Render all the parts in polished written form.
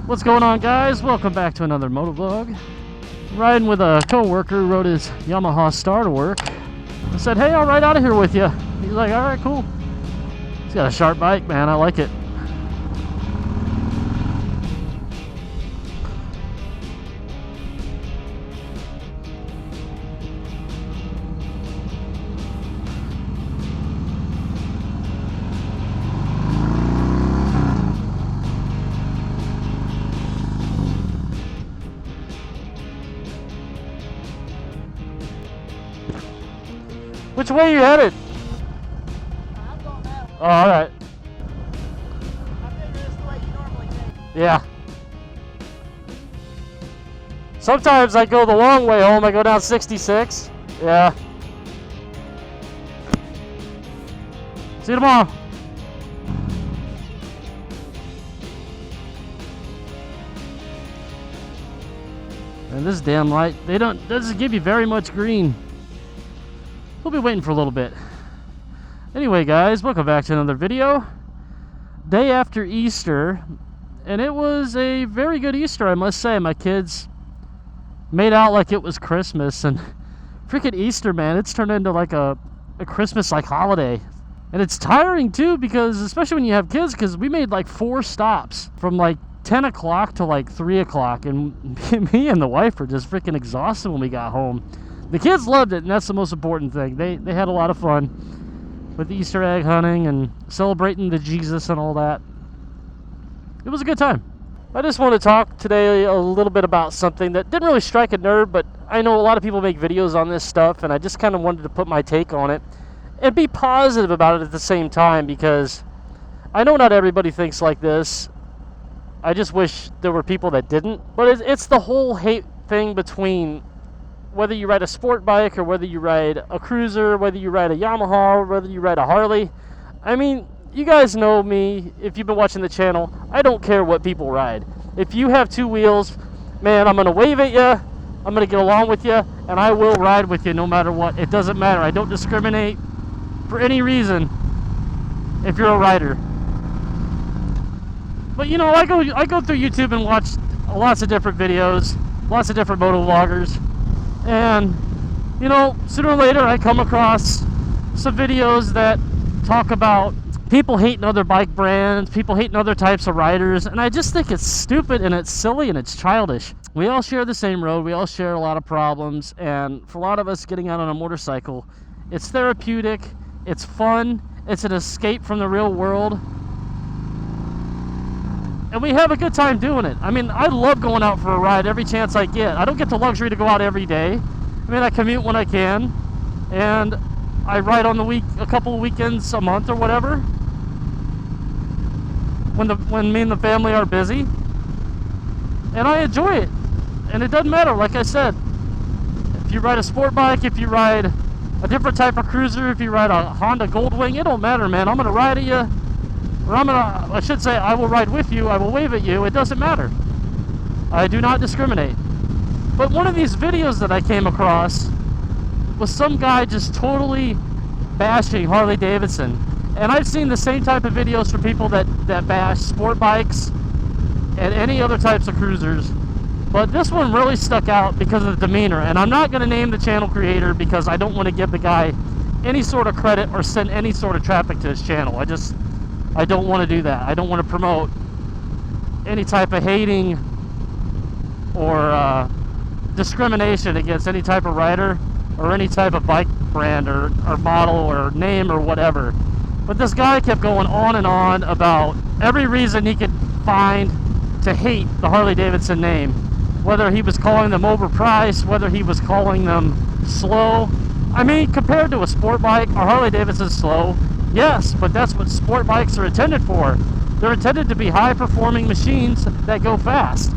What's going on, guys? Welcome back to another moto vlog. Riding with a co-worker who rode his Yamaha Star to work. I said, hey, I'll ride out of here with you. He's like, all right, cool. He's got a sharp bike, man. I like it. Which way are you headed? I'm going that way. Oh, all right. I figure this is the way you normally take. Yeah. Sometimes I go the long way home. I go down 66. Yeah. See you tomorrow. And this damn light, doesn't give you very much green. We'll be waiting for a little bit. Anyway, guys, welcome back to another video. Day after Easter, and it was a very good Easter, I must say. My kids made out like it was Christmas, and freaking Easter, man, it's turned into like a Christmas-like holiday. And it's tiring too, because especially when you have kids, because we made like 4 stops from like 10 o'clock to like 3 o'clock, and me and the wife were just freaking exhausted when we got home. The kids loved it, and that's the most important thing. They had a lot of fun with Easter egg hunting and celebrating the Jesus and all that. It was a good time. I just want to talk today a little bit about something that didn't really strike a nerve, but I know a lot of people make videos on this stuff, and I just kind of wanted to put my take on it and be positive about it at the same time, because I know not everybody thinks like this. I just wish there were people that didn't. But it's the whole hate thing between whether you ride a sport bike or whether you ride a cruiser, whether you ride a Yamaha, or whether you ride a Harley. I mean, you guys know me. If you've been watching the channel, I don't care what people ride. If you have 2 wheels, man, I'm going to wave at you, I'm going to get along with you, and I will ride with you no matter what. It doesn't matter. I don't discriminate for any reason if you're a rider. But, you know, I go through YouTube and watch lots of different videos, lots of different moto vloggers. And, you know, sooner or later I come across some videos that talk about people hating other bike brands, people hating other types of riders, and I just think it's stupid and it's silly and it's childish. We all share the same road, we all share a lot of problems, and for a lot of us, getting out on a motorcycle, it's therapeutic, it's fun, it's an escape from the real world, and we have a good time doing it. I mean, I love going out for a ride every chance I get. I don't get the luxury to go out every day. I mean, I commute when I can, and I ride on the week, a couple of weekends a month or whatever, when me and the family are busy, and I enjoy it. And it doesn't matter, like I said, if you ride a sport bike, if you ride a different type of cruiser, if you ride a Honda Goldwing, it don't matter, man. I'm gonna ride at you. Or I should say, I will ride with you, I will wave at you, it doesn't matter. I do not discriminate. But one of these videos that I came across was some guy just totally bashing Harley-Davidson. And I've seen the same type of videos from people that bash sport bikes and any other types of cruisers. But this one really stuck out because of the demeanor. And I'm not going to name the channel creator because I don't want to give the guy any sort of credit or send any sort of traffic to his channel. I don't want to do that. I don't want to promote any type of hating or discrimination against any type of rider or any type of bike brand or model or name or whatever. But this guy kept going on and on about every reason he could find to hate the Harley-Davidson name. Whether he was calling them overpriced, whether he was calling them slow. I mean, compared to a sport bike, a Harley-Davidson's slow. Yes, but that's what sport bikes are intended for. They're intended to be high-performing machines that go fast.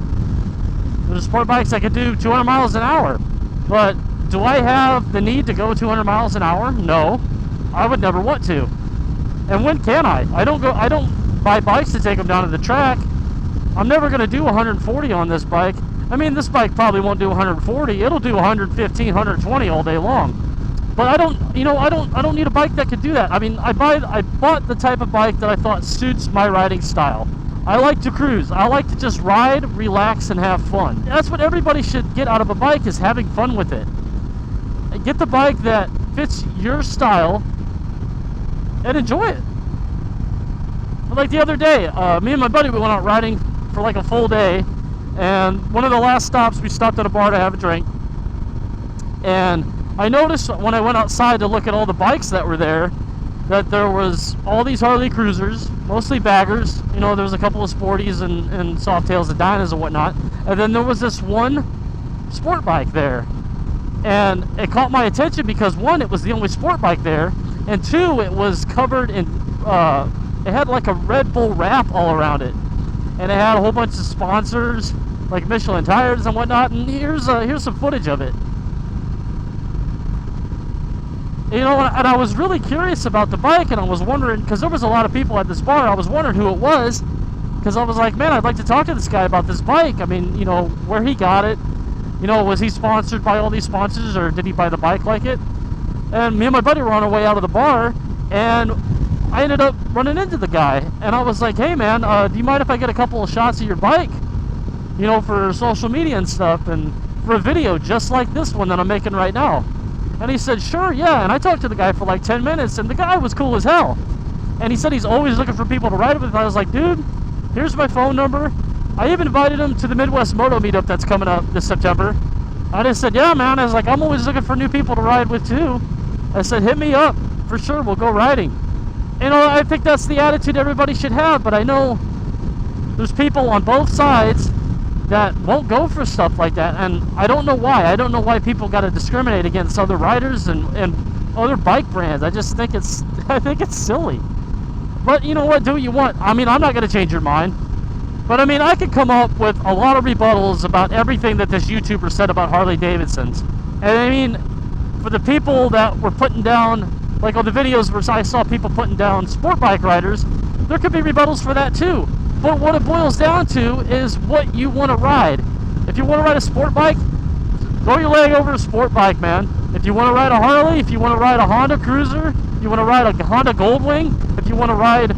There's sport bikes that can do 200 miles an hour. But do I have the need to go 200 miles an hour? No. I would never want to. And when can I? I don't buy bikes to take them down to the track. I'm never going to do 140 on this bike. I mean, this bike probably won't do 140. It'll do 115, 120 all day long. But I don't need a bike that could do that. I mean, I bought the type of bike that I thought suits my riding style. I like to cruise. I like to just ride, relax, and have fun. That's what everybody should get out of a bike, is having fun with it. Get the bike that fits your style and enjoy it. But like the other day, me and my buddy, we went out riding for like a full day, and one of the last stops, we stopped at a bar to have a drink. And I noticed when I went outside to look at all the bikes that were there, that there was all these Harley cruisers, mostly baggers. You know, there was a couple of sporties and Softails and Dynas and whatnot. And then there was this one sport bike there. And it caught my attention because, one, it was the only sport bike there, and two, it was covered in, it had like a Red Bull wrap all around it. And it had a whole bunch of sponsors, like Michelin tires and whatnot, and here's some footage of it. You know, and I was really curious about the bike, and I was wondering, because there was a lot of people at this bar, I was wondering who it was, because I was like, man, I'd like to talk to this guy about this bike. I mean, you know, where he got it. You know, was he sponsored by all these sponsors, or did he buy the bike like it? And me and my buddy were on our way out of the bar, and I ended up running into the guy, and I was like, hey man, do you mind if I get a couple of shots of your bike? You know, for social media and stuff, and for a video just like this one that I'm making right now. And he said, sure, yeah. And I talked to the guy for like 10 minutes, and the guy was cool as hell. And he said he's always looking for people to ride with. I was like, dude, here's my phone number. I even invited him to the Midwest Moto meetup that's coming up this September. I just said, yeah, man. I was like, I'm always looking for new people to ride with, too. I said, hit me up. For sure, we'll go riding. You know, I think that's the attitude everybody should have, but I know there's people on both sides that won't go for stuff like that, and I don't know why. I don't know why people got to discriminate against other riders and other bike brands. I just think it's silly. But you know what? Do what you want. I mean, I'm not going to change your mind. But I mean, I could come up with a lot of rebuttals about everything that this YouTuber said about Harley-Davidsons. And I mean, for the people that were putting down, like on the videos where I saw people putting down sport bike riders, there could be rebuttals for that too. But what it boils down to is what you want to ride. If you want to ride a sport bike, throw your leg over a sport bike, man. If you want to ride a Harley, if you want to ride a Honda Cruiser, you want to ride a Honda Goldwing, if you want to ride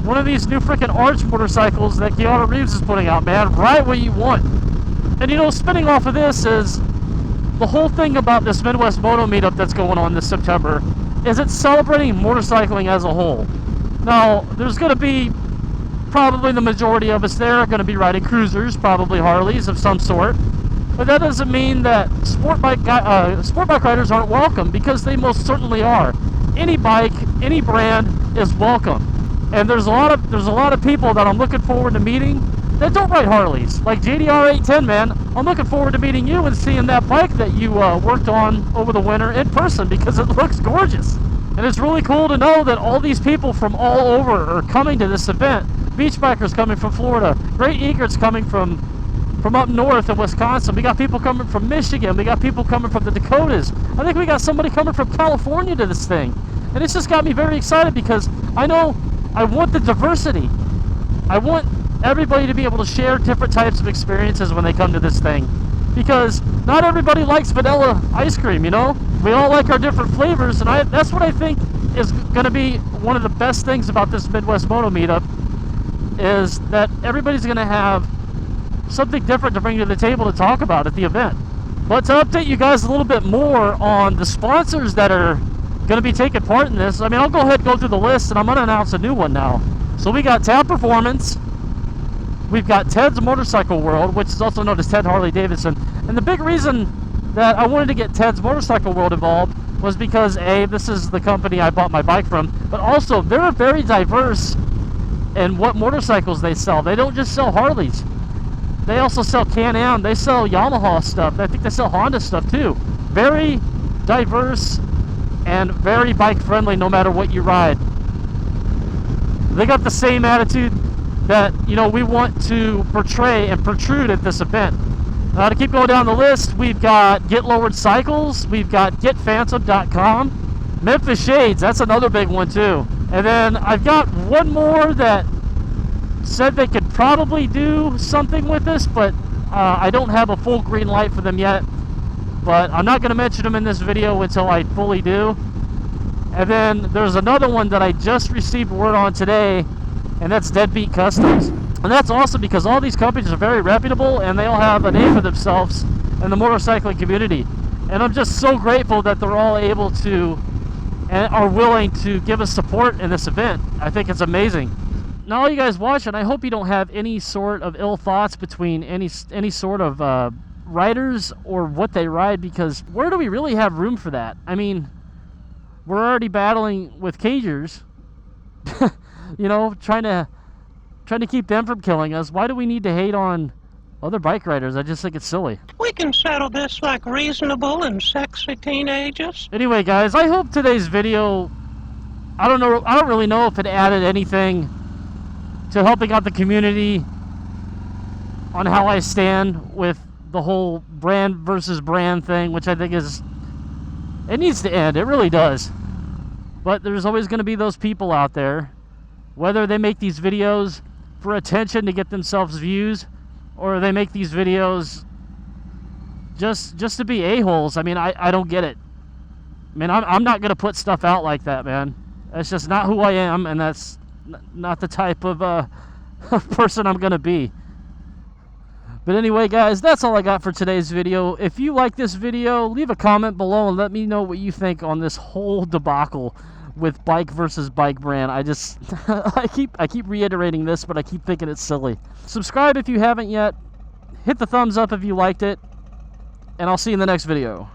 one of these new freaking Arch motorcycles that Keanu Reeves is putting out, man, ride what you want. And you know, spinning off of this is the whole thing about this Midwest Moto meetup that's going on this September is it's celebrating motorcycling as a whole. Now, there's going to be probably the majority of us there are going to be riding cruisers, probably Harleys of some sort. But that doesn't mean that sport bike riders aren't welcome, because they most certainly are. Any bike, any brand is welcome. And there's a lot of people that I'm looking forward to meeting that don't ride Harleys. Like JDR 810, man, I'm looking forward to meeting you and seeing that bike that you worked on over the winter in person, because it looks gorgeous. And it's really cool to know that all these people from all over are coming to this event. Beach bikers coming from Florida, Great Egrets coming from up north in Wisconsin. We got people coming from Michigan. We got people coming from the Dakotas. I think we got somebody coming from California to this thing. And it's just got me very excited, because I know I want the diversity. I want everybody to be able to share different types of experiences when they come to this thing. Because not everybody likes vanilla ice cream, you know? We all like our different flavors, and that's what I think is going to be one of the best things about this Midwest Moto meetup, is that everybody's going to have something different to bring to the table to talk about at the event. But to update you guys a little bit more on the sponsors that are going to be taking part in this, I mean, I'll go ahead and go through the list, and I'm going to announce a new one now. So we got Tab Performance, we've got Ted's Motorcycle World, which is also known as Ted Harley-Davidson. And the big reason that I wanted to get Ted's Motorcycle World involved was because, A, this is the company I bought my bike from, but also they're very diverse in what motorcycles they sell. They don't just sell Harleys. They also sell Can-Am. They sell Yamaha stuff. I think they sell Honda stuff too. Very diverse and very bike friendly no matter what you ride. They got the same attitude that, you know, we want to portray and protrude at this event. To keep going down the list, we've got Get Lowered Cycles, we've got GetPhantom.com, Memphis Shades, that's another big one too. And then I've got one more that said they could probably do something with this, but I don't have a full green light for them yet. But I'm not going to mention them in this video until I fully do. And then there's another one that I just received word on today, and that's Deadbeat Customs. And that's awesome because all these companies are very reputable and they all have a name for themselves in the motorcycling community. And I'm just so grateful that they're all able to and are willing to give us support in this event. I think it's amazing. Now, all you guys watching, I hope you don't have any sort of ill thoughts between any sort of riders or what they ride, because where do we really have room for that? I mean, we're already battling with cagers, you know, trying to keep them from killing us. Why do we need to hate on other bike riders? I just think it's silly. We can settle this like reasonable and sexy teenagers. Anyway, guys, I hope today's video, I don't really know if it added anything to helping out the community on how I stand with the whole brand versus brand thing, which I think it needs to end. It really does. But there's always going to be those people out there, whether they make these videos for attention to get themselves views, or they make these videos just to be a-holes. I mean, I don't get it. I mean, I'm not going to put stuff out like that, man. That's just not who I am, and that's not the type of person I'm going to be. But anyway, guys, that's all I got for today's video. If you like this video, leave a comment below and let me know what you think on this whole debacle with bike versus bike brand. I keep reiterating this, but I keep thinking it's silly. Subscribe if you haven't yet. Hit the thumbs up if you liked it. And I'll see you in the next video.